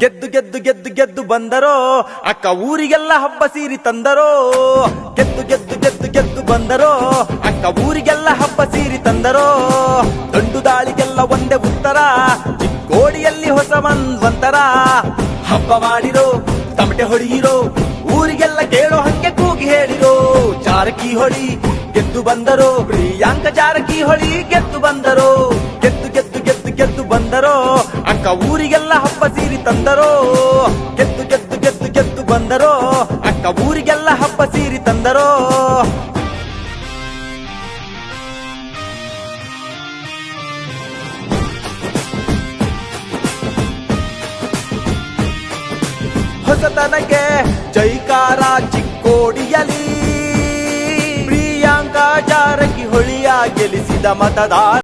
ಗೆದ್ದು ಗೆದ್ದು ಗೆದ್ದು ಗೆದ್ದು ಬಂದರೋ ಅಕ್ಕ ಊರಿಗೆಲ್ಲ ಹಬ್ಬ ಸೀರಿ ತಂದರೋ. ಗೆದ್ದು ಗೆದ್ದು ಗೆದ್ದು ಗೆದ್ದು ಬಂದರೋ ಅಕ್ಕ ಊರಿಗೆಲ್ಲ ಹಬ್ಬ ಸೀರಿ ತಂದರೋ. ದಂಡು ದಾಳಿಗೆಲ್ಲ ಒಂದೇ ಉತ್ತರ, ಚಿಕ್ಕೋಡಿಯಲ್ಲಿ ಹೊಸ ಮನ್ವಂತರ. ಹಬ್ಬ ಮಾಡಿರೋ ತಮಟೆ ಹೊಡೆಯಿರೋ, ಊರಿಗೆಲ್ಲ ಕೇಳೋ ಹಂಗೆ ಕೂಗಿ ಹೇಳಿರೋ. ಜಾರಕಿಹೊಳಿ ಗೆದ್ದು ಬಂದರೋ, ಪ್ರಿಯಾಂಕ ಜಾರಕಿಹೊಳಿ ಗೆದ್ದು ಬಂದರೋ. ಗೆದ್ದು ಗೆದ್ದು ಗೆದ್ದು ಗೆದ್ದು ಬಂದರೋ ಅಕ್ಕ ಊರಿಗೆಲ್ಲ ಹಬ್ಬ ಸೀರಿ ತಂದರೋ. ಗೆದ್ದು ಗೆದ್ದು ಗೆದ್ದು ಗೆದ್ದು ಬಂದರೋ ಅಕ್ಕ ಊರಿಗೆಲ್ಲ ಹಬ್ಬ ಸೀರಿ ತಂದರೋ. ಹೊಸತನಕ್ಕೆ ಜೈಕಾರ ಚಿಕ್ಕೋಡಿಯಲಿ, ಪ್ರಿಯಾಂಕ ಜಾರಕಿಹೊಳಿಯ ಗೆಲ್ಲಿಸಿದ ಮತದಾರ.